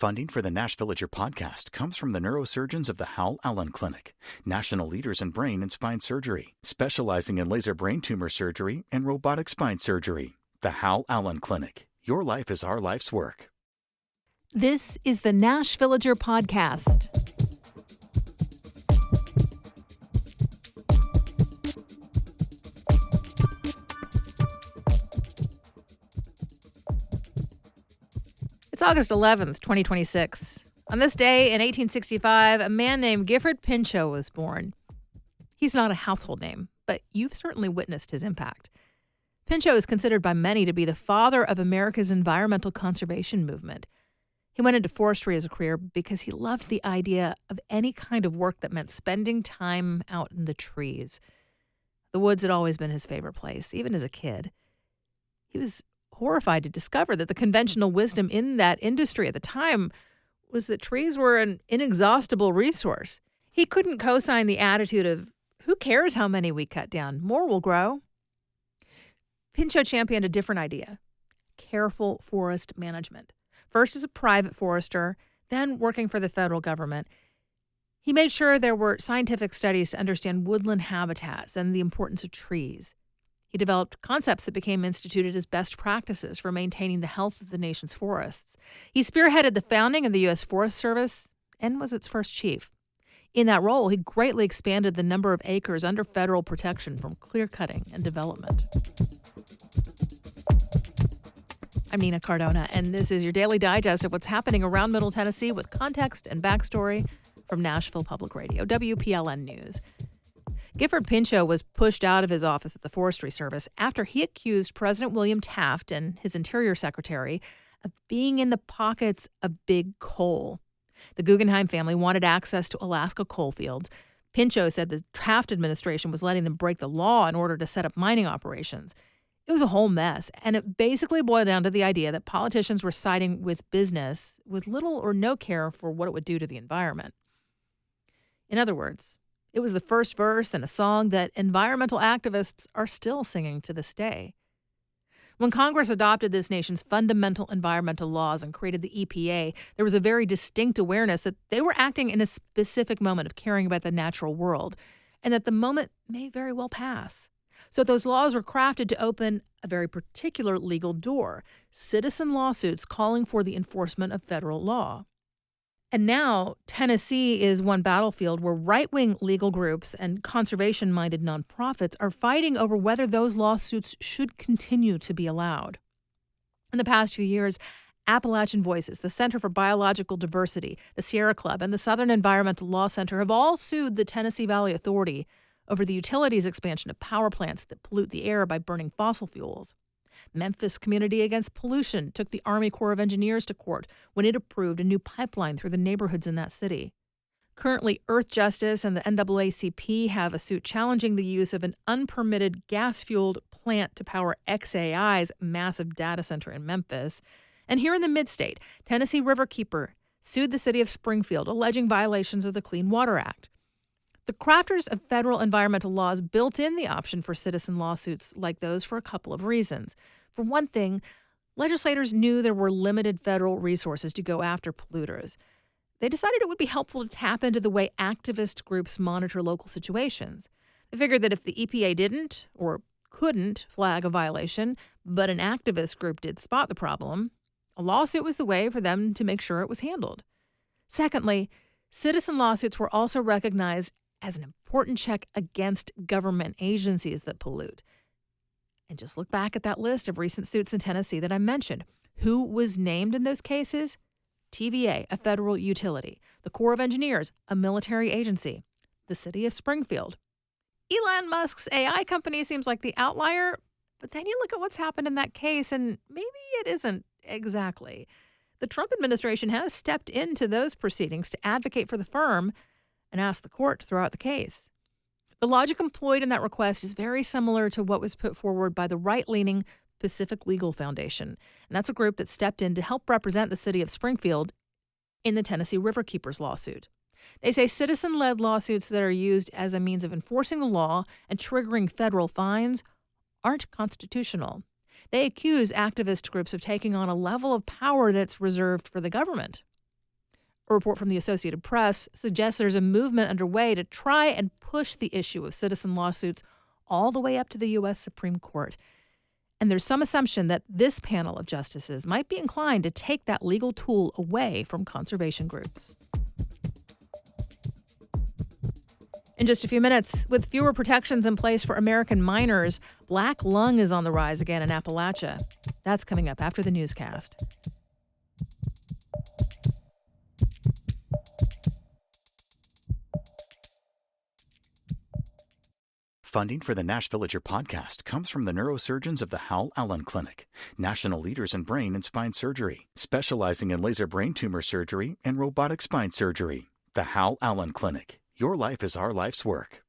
Funding for the Nash Villager podcast comes from the neurosurgeons of the Howell Allen Clinic, national leaders in brain and spine surgery, specializing in laser brain tumor surgery and robotic spine surgery. The Howell Allen Clinic. Your life is our life's work. This is the Nash Villager podcast. It's August 11th, 2026. On this day in 1865, a man named Gifford Pinchot was born. He's not a household name, but you've certainly witnessed his impact. Pinchot is considered by many to be the father of America's environmental conservation movement. He went into forestry as a career because he loved the idea of any kind of work that meant spending time out in the trees. The woods had always been his favorite place, even as a kid. He was horrified to discover that the conventional wisdom in that industry at the time was that trees were an inexhaustible resource. He couldn't co-sign the attitude of, who cares how many we cut down? More will grow. Pinchot championed a different idea, careful forest management. First as a private forester, then working for the federal government. He made sure there were scientific studies to understand woodland habitats and the importance of trees. He developed concepts that became instituted as best practices for maintaining the health of the nation's forests. He spearheaded the founding of the U.S. Forest Service and was its first chief. In that role, he greatly expanded the number of acres under federal protection from clear-cutting and development. I'm Nina Cardona, and this is your daily digest of what's happening around Middle Tennessee with context and backstory from Nashville Public Radio, WPLN News. Gifford Pinchot was pushed out of his office at the Forestry Service after he accused President William Taft and his Interior Secretary of being in the pockets of big coal. The Guggenheim family wanted access to Alaska coal fields. Pinchot said the Taft administration was letting them break the law in order to set up mining operations. It was a whole mess, and it basically boiled down to the idea that politicians were siding with business with little or no care for what it would do to the environment. In other words, it was the first verse in a song that environmental activists are still singing to this day. When Congress adopted this nation's fundamental environmental laws and created the EPA, there was a very distinct awareness that they were acting in a specific moment of caring about the natural world, and that the moment may very well pass. So those laws were crafted to open a very particular legal door, citizen lawsuits calling for the enforcement of federal law. And now, Tennessee is one battlefield where right-wing legal groups and conservation-minded nonprofits are fighting over whether those lawsuits should continue to be allowed. In the past few years, Appalachian Voices, the Center for Biological Diversity, the Sierra Club, and the Southern Environmental Law Center have all sued the Tennessee Valley Authority over the utilities expansion of power plants that pollute the air by burning fossil fuels. Memphis Community Against Pollution took the Army Corps of Engineers to court when it approved a new pipeline through the neighborhoods in that city. Currently, Earth Justice and the NAACP have a suit challenging the use of an unpermitted gas-fueled plant to power XAI's massive data center in Memphis. And here in the mid-state, Tennessee Riverkeeper sued the city of Springfield, alleging violations of the Clean Water Act. The crafters of federal environmental laws built in the option for citizen lawsuits like those for a couple of reasons. For one thing, legislators knew there were limited federal resources to go after polluters. They decided it would be helpful to tap into the way activist groups monitor local situations. They figured that if the EPA didn't or couldn't flag a violation, but an activist group did spot the problem, a lawsuit was the way for them to make sure it was handled. Secondly, citizen lawsuits were also recognized as an important check against government agencies that pollute. And just look back at that list of recent suits in Tennessee that I mentioned. Who was named in those cases? TVA, a federal utility. The Corps of Engineers, a military agency. The city of Springfield. Elon Musk's AI company seems like the outlier, but then you look at what's happened in that case, and maybe it isn't exactly. The Trump administration has stepped into those proceedings to advocate for the firm and asked the court to throw out the case. The logic employed in that request is very similar to what was put forward by the right-leaning Pacific Legal Foundation, and that's a group that stepped in to help represent the city of Springfield in the Tennessee Riverkeepers lawsuit. They say citizen-led lawsuits that are used as a means of enforcing the law and triggering federal fines aren't constitutional. They accuse activist groups of taking on a level of power that's reserved for the government. A report from the Associated Press suggests there's a movement underway to try and push the issue of citizen lawsuits all the way up to the U.S. Supreme Court. And there's some assumption that this panel of justices might be inclined to take that legal tool away from conservation groups. In just a few minutes, with fewer protections in place for American miners, black lung is on the rise again in Appalachia. That's coming up after the newscast. Funding for the Nashvillager podcast comes from the neurosurgeons of the Howell Allen Clinic, national leaders in brain and spine surgery, specializing in laser brain tumor surgery and robotic spine surgery. The Howell Allen Clinic. Your life is our life's work.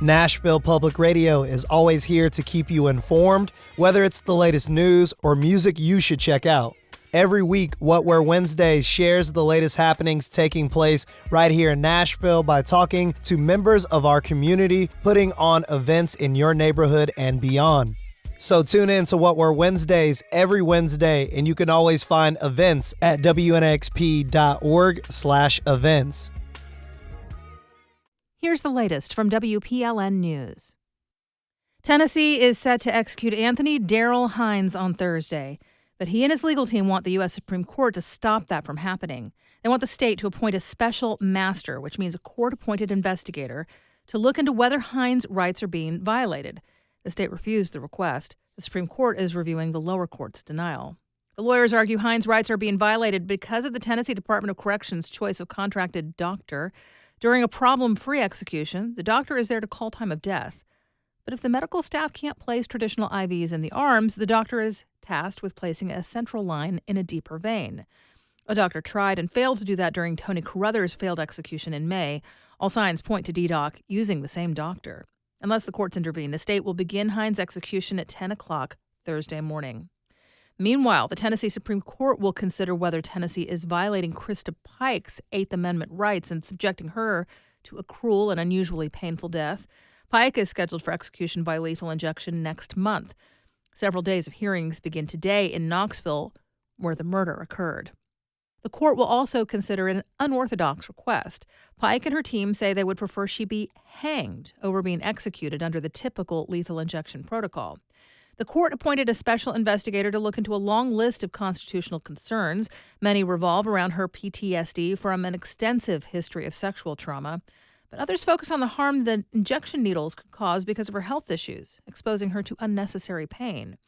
Nashville Public Radio is always here to keep you informed, whether it's the latest news or music you should check out. Every week, What Where Wednesdays shares the latest happenings taking place right here in Nashville by talking to members of our community, putting on events in your neighborhood and beyond. So tune in to What Were Wednesdays every Wednesday, and you can always find events at WNXP.org/events. Here's the latest from WPLN News. Tennessee is set to execute Anthony Darrell Hines on Thursday, but he and his legal team want the U.S. Supreme Court to stop that from happening. They want the state to appoint a special master, which means a court-appointed investigator, to look into whether Hines' rights are being violated. The state refused the request. The Supreme Court is reviewing the lower court's denial. The lawyers argue Hines' rights are being violated because of the Tennessee Department of Corrections' choice of contracted doctor. During a problem-free execution, the doctor is there to call time of death. But if the medical staff can't place traditional IVs in the arms, the doctor is tasked with placing a central line in a deeper vein. A doctor tried and failed to do that during Tony Carruthers' failed execution in May. All signs point to DDoC using the same doctor. Unless the courts intervene, the state will begin Hines' execution at 10 o'clock Thursday morning. Meanwhile, the Tennessee Supreme Court will consider whether Tennessee is violating Krista Pike's Eighth Amendment rights and subjecting her to a cruel and unusually painful death. Pike is scheduled for execution by lethal injection next month. Several days of hearings begin today in Knoxville, where the murder occurred. The court will also consider an unorthodox request. Pike and her team say they would prefer she be hanged over being executed under the typical lethal injection protocol. The court appointed a special investigator to look into a long list of constitutional concerns. Many revolve around her PTSD from an extensive history of sexual trauma. But others focus on the harm the injection needles could cause because of her health issues, exposing her to unnecessary pain.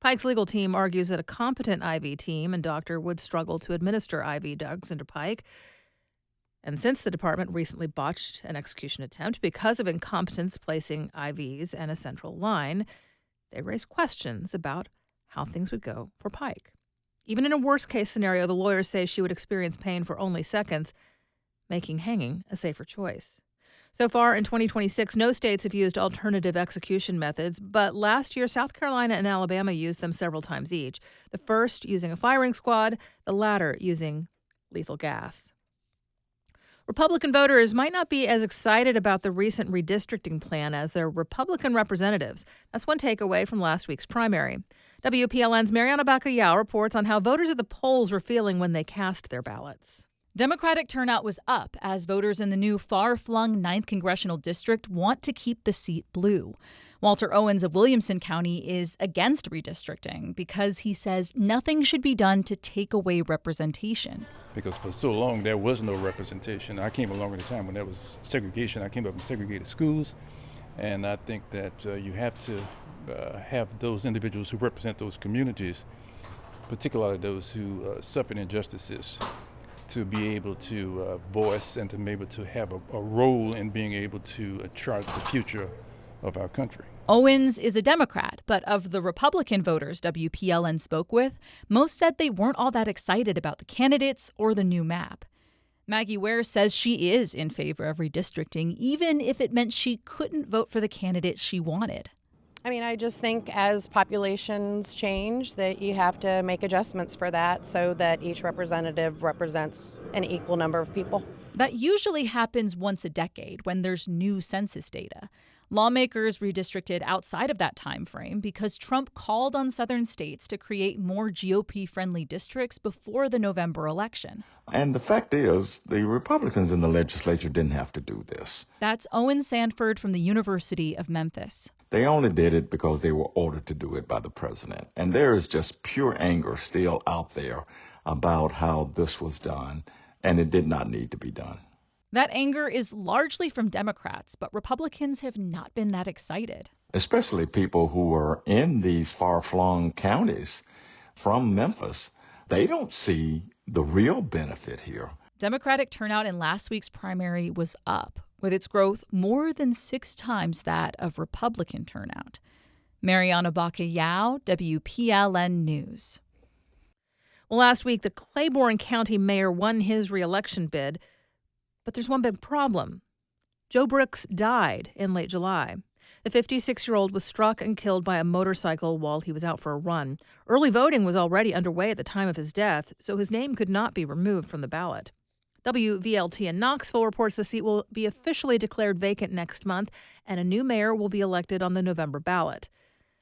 Pike's legal team argues that a competent IV team and doctor would struggle to administer IV drugs into Pike. And since the department recently botched an execution attempt because of incompetence placing IVs and a central line, they raised questions about how things would go for Pike. Even in a worst-case scenario, the lawyers say she would experience pain for only seconds, making hanging a safer choice. So far in 2026, no states have used alternative execution methods, but last year, South Carolina and Alabama used them several times each, the first using a firing squad, the latter using lethal gas. Republican voters might not be as excited about the recent redistricting plan as their Republican representatives. That's one takeaway from last week's primary. WPLN's Mariana Bacallao reports on how voters at the polls were feeling when they cast their ballots. Democratic turnout was up as voters in the new far-flung 9th Congressional District want to keep the seat blue. Walter Owens of Williamson County is against redistricting because he says nothing should be done to take away representation. Because for so long there was no representation. I came along at a time when there was segregation. I came up in segregated schools, and I think that you have to have those individuals who represent those communities, particularly those who suffered injustices, to be able to voice and to be able to have a role in being able to chart the future of our country. Owens is a Democrat, but of the Republican voters WPLN spoke with, most said they weren't all that excited about the candidates or the new map. Maggie Ware says she is in favor of redistricting, even if it meant she couldn't vote for the candidate she wanted. I mean, I just think as populations change that you have to make adjustments for that so that each representative represents an equal number of people. That usually happens once a decade when there's new census data. Lawmakers redistricted outside of that time frame because Trump called on southern states to create more GOP-friendly districts before the November election. And the fact is, the Republicans in the legislature didn't have to do this. That's Owen Sanford from the University of Memphis. They only did it because they were ordered to do it by the president. And there is just pure anger still out there about how this was done, and it did not need to be done. That anger is largely from Democrats, but Republicans have not been that excited. Especially people who are in these far-flung counties from Memphis. They don't see the real benefit here. Democratic turnout in last week's primary was up, with its growth more than 6 times that of Republican turnout. Mariana Baca-Yao, WPLN News. Well, last week, the Claiborne County mayor won his re-election bid, but there's one big problem. Joe Brooks died in late July. The 56-year-old was struck and killed by a motorcycle while he was out for a run. Early voting was already underway at the time of his death, so his name could not be removed from the ballot. WVLT in Knoxville reports the seat will be officially declared vacant next month, and a new mayor will be elected on the November ballot.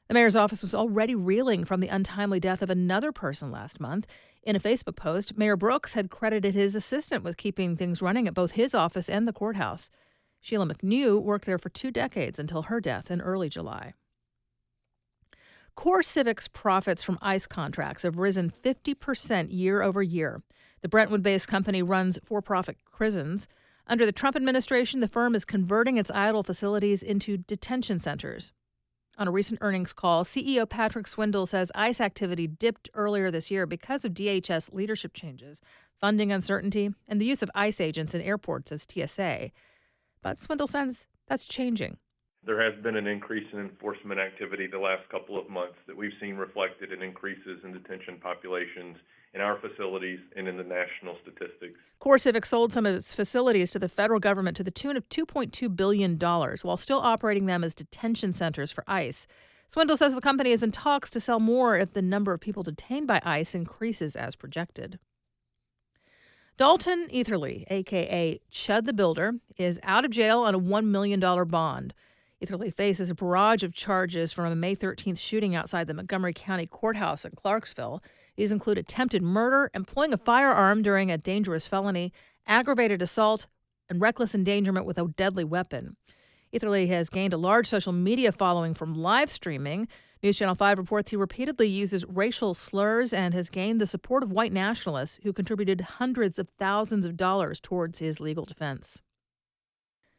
The mayor's office was already reeling from the untimely death of another person last month. In a Facebook post, Mayor Brooks had credited his assistant with keeping things running at both his office and the courthouse. Sheila McNew worked there for 2 decades until her death in early July. Core Civic's profits from ICE contracts have risen 50% year over year. The Brentwood-based company runs for-profit prisons. Under the Trump administration, the firm is converting its idle facilities into detention centers. On a recent earnings call, CEO Patrick Swindle says ICE activity dipped earlier this year because of DHS leadership changes, funding uncertainty, and the use of ICE agents in airports as TSA. But Swindle says that's changing. There has been an increase in enforcement activity the last couple of months that we've seen reflected in increases in detention populations in our facilities and in the national statistics. Core Civic sold some of its facilities to the federal government to the tune of $2.2 billion while still operating them as detention centers for ICE. Swindle says the company is in talks to sell more if the number of people detained by ICE increases as projected. Dalton Etherly, a.k.a. Chud the Builder, is out of jail on a $1 million bond. Etherly faces a barrage of charges from a May 13th shooting outside the Montgomery County Courthouse in Clarksville. These include attempted murder, employing a firearm during a dangerous felony, aggravated assault, and reckless endangerment with a deadly weapon. Etherly has gained a large social media following from live streaming. News Channel 5 reports he repeatedly uses racial slurs and has gained the support of white nationalists who contributed hundreds of thousands of dollars towards his legal defense.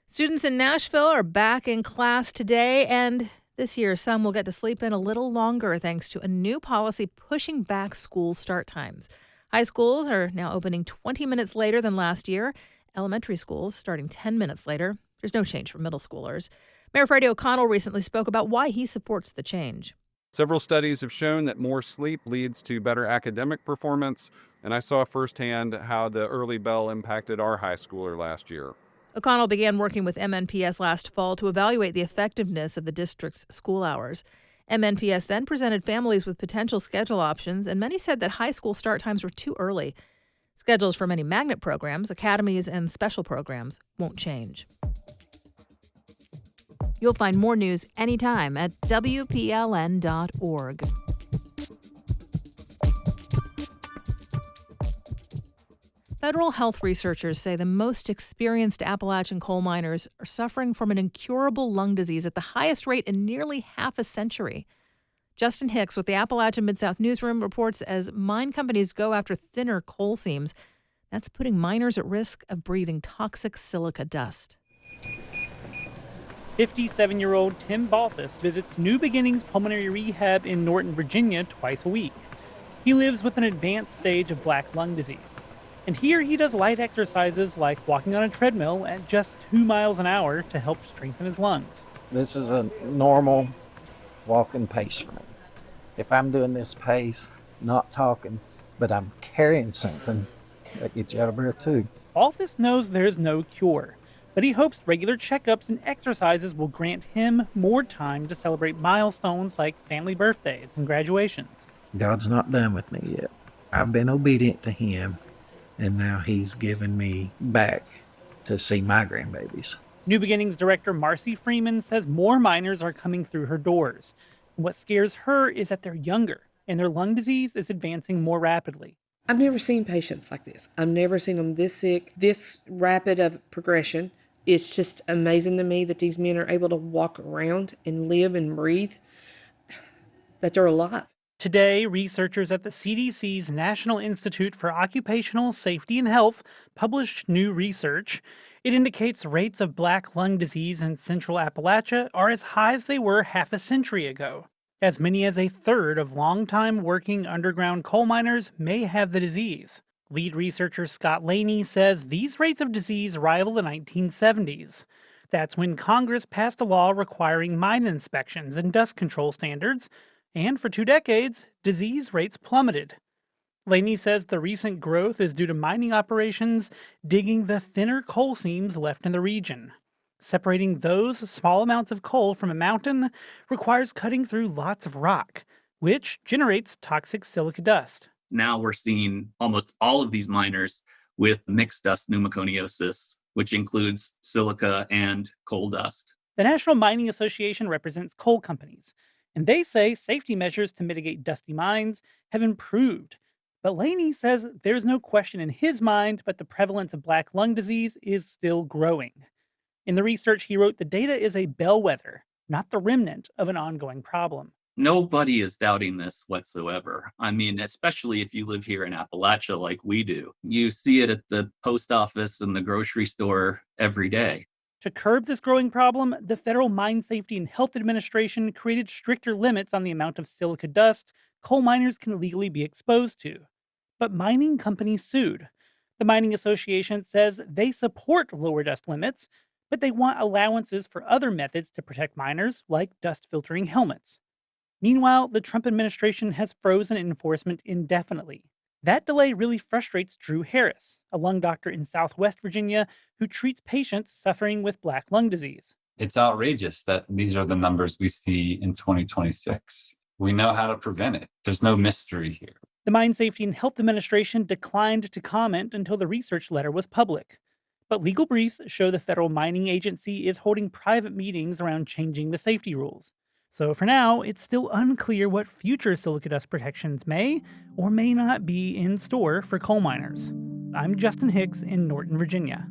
Students in Nashville are back in class today, and this year some will get to sleep in a little longer thanks to a new policy pushing back school start times. High schools are now opening 20 minutes later than last year. Elementary schools starting 10 minutes later. There's no change for middle schoolers. Mayor Freddie O'Connell recently spoke about why he supports the change. Several studies have shown that more sleep leads to better academic performance, and I saw firsthand how the early bell impacted our high schooler last year. O'Connell began working with MNPS last fall to evaluate the effectiveness of the district's school hours. MNPS then presented families with potential schedule options, and many said that high school start times were too early. Schedules for many magnet programs, academies, and special programs won't change. You'll find more news anytime at WPLN.org. Federal health researchers say the most experienced Appalachian coal miners are suffering from an incurable lung disease at the highest rate in nearly half a century. Justin Hicks with the Appalachian Mid-South Newsroom reports as mine companies go after thinner coal seams, that's putting miners at risk of breathing toxic silica dust. 57-year-old Tim Balthus visits New Beginnings Pulmonary Rehab in Norton, Virginia twice a week. He lives with an advanced stage of black lung disease. And here he does light exercises like walking on a treadmill at just 2 miles an hour to help strengthen his lungs. This is a normal walking pace for me. If I'm doing this pace, not talking, but I'm carrying something, that gets you out of breath too. Balthus knows there's no cure, but he hopes regular checkups and exercises will grant him more time to celebrate milestones like family birthdays and graduations. God's not done with me yet. I've been obedient to him, and now he's given me back to see my grandbabies. New Beginnings director Marcy Freeman says more minors are coming through her doors. And what scares her is that they're younger and their lung disease is advancing more rapidly. I've never seen patients like this. I've never seen them this sick, this rapid of progression. It's just amazing to me that these men are able to walk around and live and breathe, that they're alive. Today, researchers at the CDC's National Institute for Occupational Safety and Health published new research. It indicates rates of black lung disease in central Appalachia are as high as they were half a century ago. As many as a third of longtime working underground coal miners may have the disease. Lead researcher Scott Laney says these rates of disease rival the 1970s. That's when Congress passed a law requiring mine inspections and dust control standards, and for 2 decades, disease rates plummeted. Laney says the recent growth is due to mining operations digging the thinner coal seams left in the region. Separating those small amounts of coal from a mountain requires cutting through lots of rock, which generates toxic silica dust. Now we're seeing almost all of these miners with mixed dust pneumoconiosis, which includes silica and coal dust. The National Mining Association represents coal companies, and they say safety measures to mitigate dusty mines have improved. But Laney says there's no question in his mind, but the prevalence of black lung disease is still growing. In the research, he wrote the data is a bellwether, not the remnant of an ongoing problem. Nobody is doubting this whatsoever. I mean, especially if you live here in Appalachia like we do. You see it at the post office and the grocery store every day. To curb this growing problem, the Federal Mine Safety and Health Administration created stricter limits on the amount of silica dust coal miners can legally be exposed to. But mining companies sued. The Mining Association says they support lower dust limits, but they want allowances for other methods to protect miners, like dust filtering helmets. Meanwhile, the Trump administration has frozen enforcement indefinitely. That delay really frustrates Drew Harris, a lung doctor in Southwest Virginia who treats patients suffering with black lung disease. It's outrageous that these are the numbers we see in 2026. We know how to prevent it. There's no mystery here. The Mine Safety and Health Administration declined to comment until the research letter was public. But legal briefs show the Federal Mining Agency is holding private meetings around changing the safety rules. So for now, it's still unclear what future silica dust protections may or may not be in store for coal miners. I'm Justin Hicks in Norton, Virginia.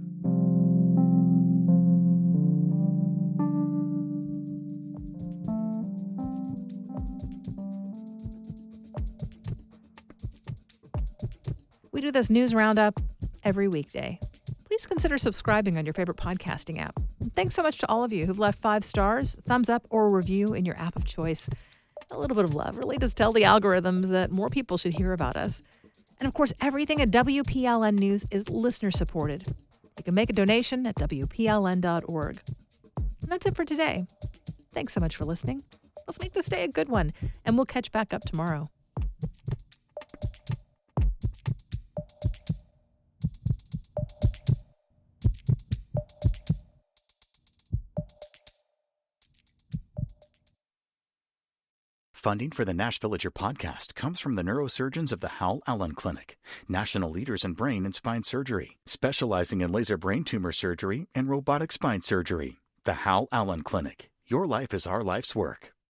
We do this news roundup every weekday. Please consider subscribing on your favorite podcasting app. Thanks so much to all of you who've left 5 stars, thumbs up, or a review in your app of choice. A little bit of love really does tell the algorithms that more people should hear about us. And of course, everything at WPLN News is listener supported. You can make a donation at WPLN.org. And that's it for today. Thanks so much for listening. Let's make this day a good one, and we'll catch back up tomorrow. Funding for the Nashvillager podcast comes from the neurosurgeons of the Howell Allen Clinic, national leaders in brain and spine surgery, specializing in laser brain tumor surgery and robotic spine surgery. The Howell Allen Clinic. Your life is our life's work.